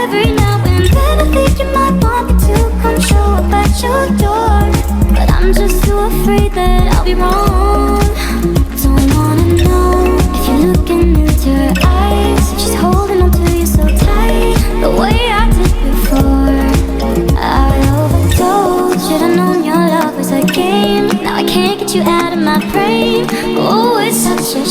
every now and then I think you might want me to come show up at your door, but I'm just too afraid that I'll be wrong. Don't wanna know if you're looking into her eyes. She's holding on to you so tight, the way I did before. I overdosed. Should've known your love was a game. Now I can't get you out of my brain. Oh, it's such a